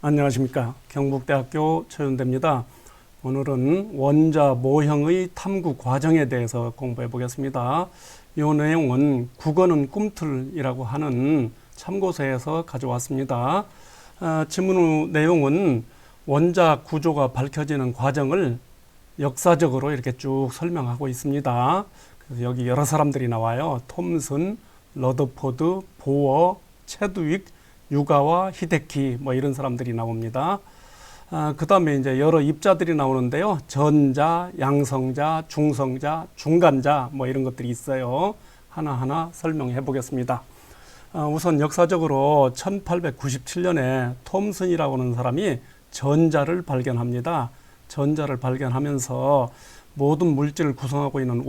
안녕하십니까. 경북대학교 최윤대입니다. 오늘은 원자 모형의 탐구 과정에 대해서 공부해 보겠습니다. 이 내용은 국어는 꿈틀이라고 하는 참고서에서 가져왔습니다. 지문 내용은 원자 구조가 밝혀지는 과정을 역사적으로 이렇게 쭉 설명하고 있습니다. 그래서 여기 여러 사람들이 나와요. 톰슨, 러더포드, 보어, 체드윅, 유가와 히데키 뭐 이런 사람들이 나옵니다. 그 다음에 이제 여러 입자들이 나오는데요. 전자, 양성자, 중성자, 중간자 뭐 이런 것들이 있어요. 하나하나 설명해 보겠습니다. 우선 역사적으로 1897년에 톰슨이라고 하는 사람이 전자를 발견합니다. 전자를 발견하면서 모든 물질을 구성하고 있는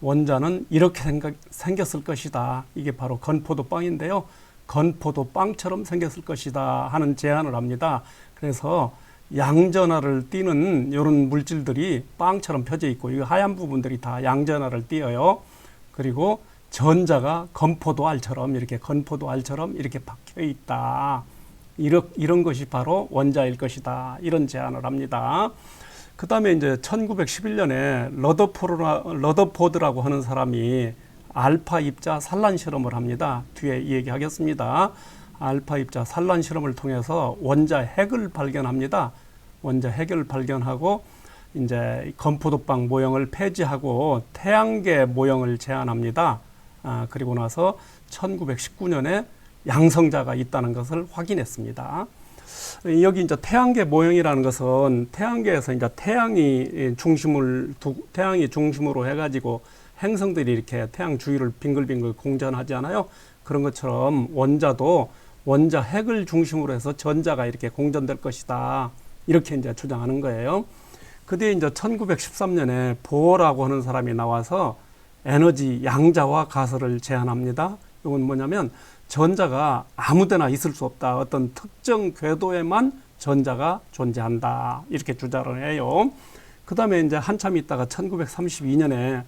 원자는 이렇게 생겼을 것이다. 이게 바로 건포도 빵인데요. 건포도 빵처럼 생겼을 것이다 하는 제안을 합니다. 그래서 양전하를 띠는 이런 물질들이 빵처럼 펴져 있고 이 하얀 부분들이 다 양전하를 띠어요. 그리고 전자가 건포도 알처럼 이렇게 박혀 있다. 이런 것이 바로 원자일 것이다. 이런 제안을 합니다. 그 다음에 이제 1911년에 러더포드라고 하는 사람이 알파 입자 산란 실험을 합니다. 뒤에 얘기하겠습니다. 알파 입자 산란 실험을 통해서 원자 핵을 발견합니다. 원자 핵을 발견하고 이제 건포도빵 모형을 폐지하고 태양계 모형을 제안합니다. 그리고 나서 1919년에 양성자가 있다는 것을 확인했습니다. 여기 이제 태양계 모형이라는 것은 태양계에서 이제 태양이 중심으로 해가지고 행성들이 이렇게 태양 주위를 빙글빙글 공전하지 않아요? 그런 것처럼 원자도 원자 핵을 중심으로 해서 전자가 이렇게 공전될 것이다. 이렇게 이제 주장하는 거예요. 그 뒤에 이제 1913년에 보어라고 하는 사람이 나와서 에너지 양자와 가설을 제안합니다. 이건 뭐냐면 전자가 아무데나 있을 수 없다. 어떤 특정 궤도에만 전자가 존재한다. 이렇게 주장을 해요. 그 다음에 이제 한참 있다가 1932년에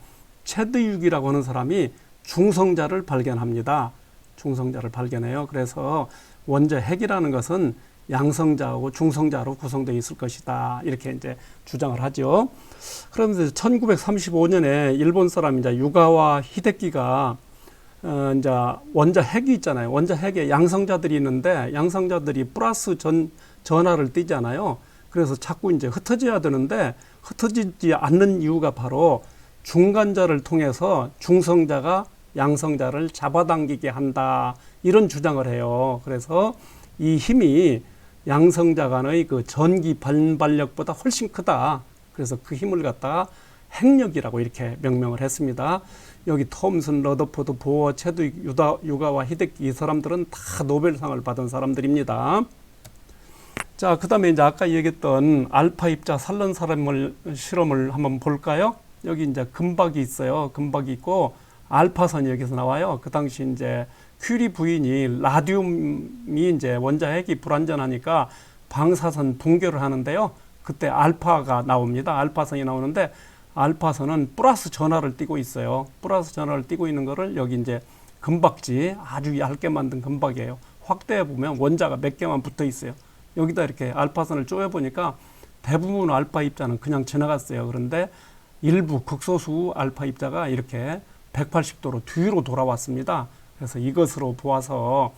체드윅이라고 하는 사람이 중성자를 발견합니다. 중성자를 발견해요. 그래서 원자 핵이라는 것은 양성자하고 중성자로 구성되어 있을 것이다. 이렇게 이제 주장을 하죠. 그러면서 1935년에 일본 사람 이제 유가와 히데키가 이제 원자 핵이 있잖아요. 원자 핵에 양성자들이 있는데 양성자들이 플러스 전하를 띠잖아요. 그래서 자꾸 이제 흩어져야 되는데 흩어지지 않는 이유가 바로 중간자를 통해서 중성자가 양성자를 잡아당기게 한다. 이런 주장을 해요. 그래서 이 힘이 양성자 간의 그 전기 반발력보다 훨씬 크다. 그래서 그 힘을 갖다가 핵력이라고 이렇게 명명을 했습니다. 여기 톰슨, 러더포드, 보어, 체드윅, 유가와 히데키 이 사람들은 다 노벨상을 받은 사람들입니다. 자, 그 다음에 이제 아까 얘기했던 알파 입자 산란 실험을 한번 볼까요? 여기 이제 금박이 있어요. 금박이 있고 알파선이 여기서 나와요. 그 당시 이제 큐리 부인이 라듐이 이제 원자 핵이 불완전하니까 방사선 붕괴를 하는데요. 그때 알파가 나옵니다. 알파선이 나오는데 알파선은 플러스 전하를 띠고 있어요. 플러스 전하를 띠고 있는 거를 여기 이제 금박지 아주 얇게 만든 금박이에요. 확대해 보면 원자가 몇 개만 붙어 있어요. 여기다 이렇게 알파선을 쪼여 보니까 대부분 알파 입자는 그냥 지나갔어요. 그런데 일부 극소수 알파 입자가 이렇게 180도로 뒤로 돌아왔습니다. 그래서 이것으로 보아서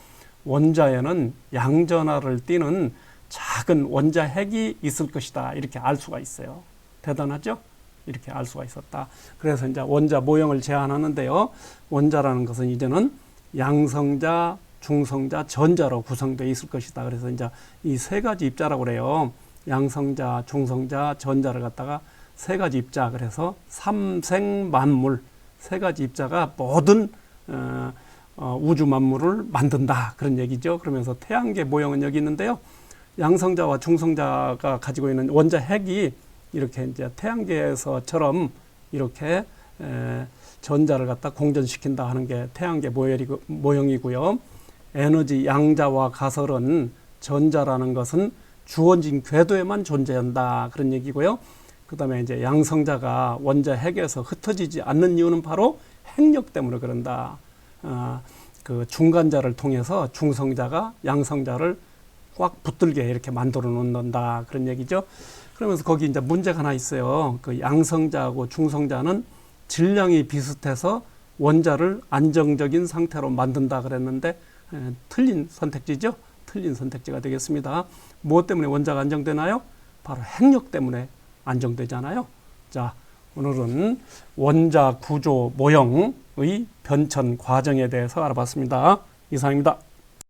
원자에는 양전하를 띠는 작은 원자 핵이 있을 것이다. 이렇게 알 수가 있어요. 대단하죠? 이렇게 알 수가 있었다. 그래서 이제 원자 모형을 제안하는데요. 원자라는 것은 이제는 양성자, 중성자, 전자로 구성되어 있을 것이다. 그래서 이제 이 세 가지 입자라고 그래요. 양성자, 중성자, 전자를 갖다가 세 가지 입자. 그래서 삼생만물 세 가지 입자가 모든 우주 만물을 만든다. 그런 얘기죠. 그러면서 태양계 모형은 여기 있는데요. 양성자와 중성자가 가지고 있는 원자 핵이 이렇게 이제 태양계에서처럼 이렇게 전자를 갖다 공전시킨다 하는 게 태양계 모형이고요. 에너지 양자와 가설은 전자라는 것은 주어진 궤도에만 존재한다. 그런 얘기고요. 그 다음에 이제 양성자가 원자 핵에서 흩어지지 않는 이유는 바로 핵력 때문에 그런다. 그 중간자를 통해서 중성자가 양성자를 꽉 붙들게 이렇게 만들어 놓는다 그런 얘기죠. 그러면서 거기 이제 문제가 하나 있어요. 그 양성자하고 중성자는 질량이 비슷해서 원자를 안정적인 상태로 만든다 그랬는데 틀린 선택지죠. 틀린 선택지가 되겠습니다. 무엇 때문에 원자가 안정되나요? 바로 핵력 때문에 안정되잖아요. 자, 오늘은 원자 구조 모형의 변천 과정에 대해서 알아봤습니다. 이상입니다.